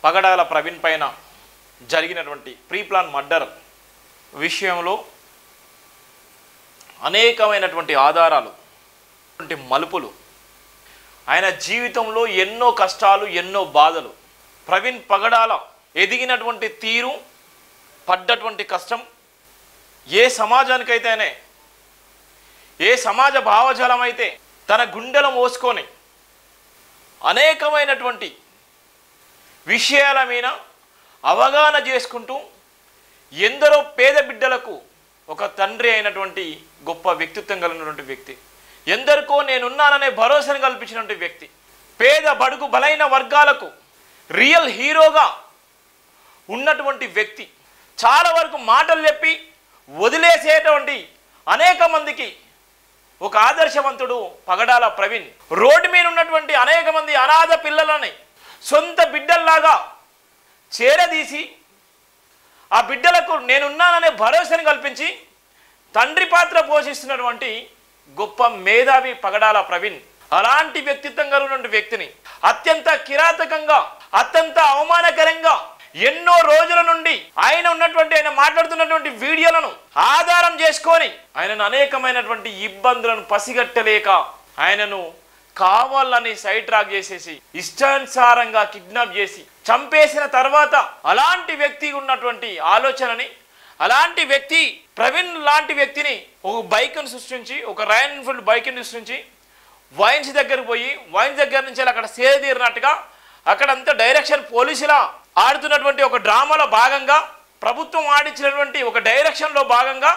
పగడాల ప్రవీణ్ పైన జరిగినటువంటి pre plan murder విషయంలో అనేకమైనటువంటి ఆధారాలు, మలుపులు, ఆయన జీవితంలో ఎన్నో కష్టాలు, ఎన్నో బాధలు, ప్రవీణ్ పగడాల ఎదిగినటువంటి తీరు, పడ్డటువంటి కష్టం, ఏ సమాజానికైతేనే, ఏ సమాజ భావజాలం అయితే తన గుండెలో మోసుకొని అనేకమైనటువంటి విషయాల మీద అవగాహన చేసుకుంటూ ఎందరో పేద బిడ్డలకు ఒక తండ్రి అయినటువంటి గొప్ప వ్యక్తిత్వం కలిగినటువంటి వ్యక్తి, ఎందరికో నేనున్నాననే భరోసాను కల్పించినటువంటి వ్యక్తి, పేద బడుగు బలైన వర్గాలకు రియల్ హీరోగా ఉన్నటువంటి వ్యక్తి, చాలా వరకు మాటలు చెప్పి వదిలేసేటువంటి అనేక మందికి ఒక ఆదర్శవంతుడు పగడాల ప్రవీణ్. రోడ్డు మీద ఉన్నటువంటి అనేక మంది అనాథ పిల్లలని సొంత బిడ్డల్లాగా చేరదీసి ఆ బిడ్డలకు నేనున్నాననే భరోసాను కల్పించి తండ్రి పాత్ర పోషిస్తున్నటువంటి గొప్ప మేధావి పగడాల ప్రవీణ్. అలాంటి వ్యక్తిత్వం కలిగినటువంటి వ్యక్తిని అత్యంత కిరాతకంగా, అత్యంత అవమానకరంగా ఎన్నో రోజుల నుండి ఆయన మాట్లాడుతున్నటువంటి వీడియోలను ఆధారం చేసుకొని ఆయనను అనేకమైనటువంటి ఇబ్బందులను పసిగట్టలేక ఆయనను కావాలని సైడ్ ట్రాక్ చేసేసి ఇష్టానుసారంగా కిడ్నాప్ చేసి చంపేసిన తర్వాత అలాంటి వ్యక్తి ఉన్నటువంటి ఆలోచనని, అలాంటి వ్యక్తి ప్రవీణ్ లాంటి వ్యక్తిని ఒక బైక్ను సృష్టించి, ఒక రాయల్ ఎన్ఫీల్డ్ బైక్ని సృష్టించి వైన్స్ దగ్గరకు పోయి వైన్స్ దగ్గర నుంచి అక్కడ సేద తీరినట్టుగా అక్కడంతా డైరెక్షన్ పోలీసులా ఆడుతున్నటువంటి ఒక డ్రామాలో భాగంగా, ప్రభుత్వం ఆడించినటువంటి ఒక డైరెక్షన్లో భాగంగా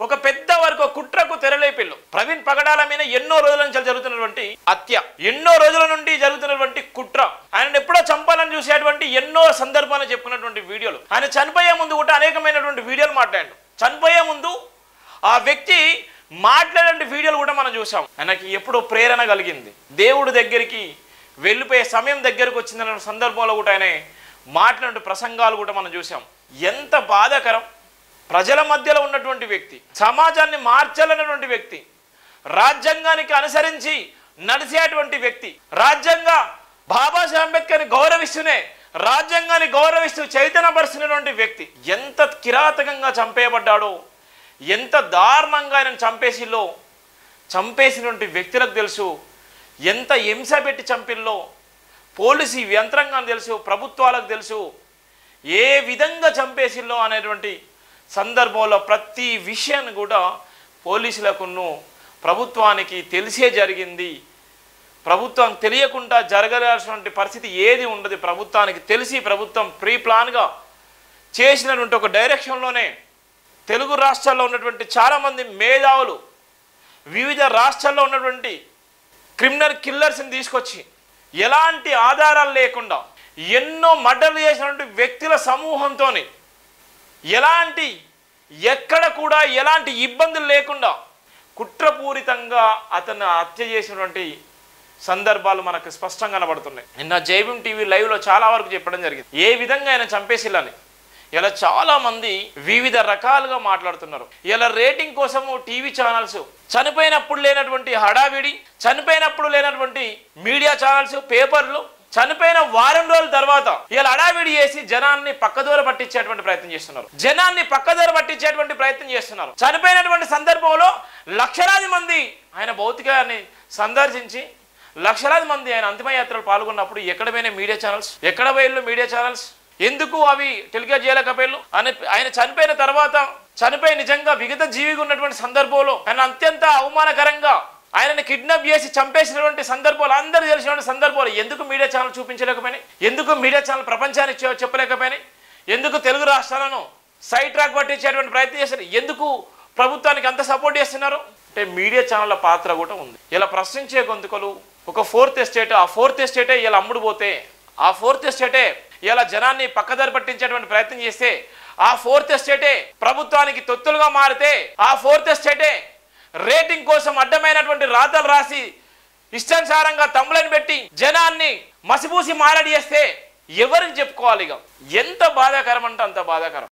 ఒక పెద్ద వరకు కుట్రకు తెరలేపిల్లు. ప్రవీణ్ పగడాల మీద ఎన్నో రోజుల నుంచి జరుగుతున్నటువంటి హత్య, ఎన్నో రోజుల నుండి జరుగుతున్నటువంటి కుట్ర, ఆయన ఎప్పుడో చంపాలని చూసేటువంటి ఎన్నో సందర్భాలు చెప్పుకున్నటువంటి వీడియోలు, ఆయన చనిపోయే ముందు కూడా అనేకమైనటువంటి వీడియోలు మాట్లాడాడు. చనిపోయే ముందు ఆ వ్యక్తి మాట్లాడే వీడియోలు కూడా మనం చూసాం. ఆయనకి ఎప్పుడో ప్రేరణ కలిగింది, దేవుడి దగ్గరికి వెళ్ళిపోయే సమయం దగ్గరకు వచ్చిందన్న సందర్భంలో కూడా ఆయన మాట్లాడే ప్రసంగాలు కూడా మనం చూసాం. ఎంత బాధాకరం! ప్రజల మధ్యలో ఉన్నటువంటి వ్యక్తి, సమాజాన్ని మార్చాలన్నటువంటి వ్యక్తి, రాజ్యాంగానికి అనుసరించి నడిచేటువంటి వ్యక్తి, బాబాసాహెబ్ అంబేద్కర్ని గౌరవిస్తూనే రాజ్యాంగాన్ని గౌరవిస్తూ చైతన్యపరుస్తున్నటువంటి వ్యక్తి ఎంత కిరాతకంగా చంపేయబడ్డాడో, ఎంత దారుణంగా ఆయనను చంపేసినటువంటి వ్యక్తులకు తెలుసు, ఎంత హింస పెట్టి చంపిల్లో పోలీసు యంత్రాంగానికి తెలుసు, ప్రభుత్వాలకు తెలుసు, ఏ విధంగా చంపేసిల్లో అనేటువంటి సందర్భంలో ప్రతి విషయాన్ని కూడా పోలీసులకును ప్రభుత్వానికి తెలిసే జరిగింది. ప్రభుత్వానికి తెలియకుండా జరగాల్సినటువంటి పరిస్థితి ఏది ఉండదు. ప్రభుత్వానికి తెలిసి ప్రభుత్వం ప్రీ ప్లాన్గా చేసినటువంటి ఒక డైరెక్షన్లోనే తెలుగు రాష్ట్రాల్లో ఉన్నటువంటి చాలామంది మేధావులు, వివిధ రాష్ట్రాల్లో ఉన్నటువంటి క్రిమినల్ కిల్లర్స్ని తీసుకొచ్చి ఎలాంటి ఆధారాలు లేకుండా ఎన్నో మర్డర్లు చేసినటువంటి వ్యక్తుల సమూహంతో ఎక్కడ కూడా ఎలాంటి ఇబ్బందులు లేకుండా కుట్రపూరితంగా అతను హత్య చేసినటువంటి సందర్భాలు మనకు స్పష్టంగా కనబడుతున్నాయి. నిన్న జైభీం టీవీ లైవ్లో చాలా వరకు చెప్పడం జరిగింది ఏ విధంగా ఆయన చంపేసిల్లని. ఇలా చాలామంది వివిధ రకాలుగా మాట్లాడుతున్నారు. ఇలా రేటింగ్ కోసము టీవీ ఛానల్స్, చనిపోయినప్పుడు లేనటువంటి హడావిడి, చనిపోయినప్పుడు లేనటువంటి మీడియా ఛానల్స్, పేపర్లు, చనిపోయిన వారం రోజుల తర్వాత ఇలా హడావిడి చేసి జనాన్ని పక్కదోర పట్టించేటువంటి ప్రయత్నం చేస్తున్నారు. చనిపోయినటువంటి సందర్భంలో లక్షలాది మంది ఆయన భౌతికాన్ని సందర్శించి, లక్షలాది మంది ఆయన అంతిమయాత్రలు పాల్గొన్నప్పుడు ఎక్కడ పోయిన మీడియా ఛానల్స్, ఎక్కడ పోయిన మీడియా ఛానల్స్, ఎందుకు అవి టెలికాస్ట్ చేయలేకపోయారు అని ఆయన చనిపోయిన తర్వాత, చనిపోయి నిజంగా విగత జీవిగా ఉన్నటువంటి సందర్భంలో ఆయన అత్యంత అవమానకరంగా ఆయనని కిడ్నాప్ చేసి చంపేసినటువంటి సందర్భాలు, అందరూ తెలిసినటువంటి సందర్భాలు ఎందుకు మీడియా ఛానల్ చూపించలేకపోయినాయి? ఎందుకు మీడియా ఛానల్ ప్రపంచానికి చెప్పలేకపోయినాయి? ఎందుకు తెలుగు రాష్ట్రాలను సైడ్ ట్రాక్ పట్టించేటువంటి ప్రయత్నం చేస్తారు? ఎందుకు ప్రభుత్వానికి అంత సపోర్ట్ చేస్తున్నారు అంటే మీడియా ఛానళ్ళ పాత్ర కూడా ఉంది. ఇలా ప్రశ్నించే గొంతుకలు, ఒక ఫోర్త్ ఎస్టేట్, ఆ ఫోర్త్ ఎస్టేటే ఇలా అమ్ముడు పోతే, ఆ ఫోర్త్ ఎస్టేటే ఇలా జనాన్ని పక్కదారి పట్టించేటువంటి ప్రయత్నం చేస్తే, ఆ ఫోర్త్ ఎస్టేటే ప్రభుత్వానికి తొత్తులుగా మారితే, ఆ ఫోర్త్ ఎస్టేటే రేటింగ్ కోసం అడ్డమైనటువంటి రాతలు రాసి ఇష్టానుసారంగా తమ్ములను పెట్టి జనాన్ని మసిపూసి మారడి చేస్తే ఎవరికి చెప్పుకోవాలి? ఇక ఎంత బాధాకరం అంటే అంత బాధాకరం.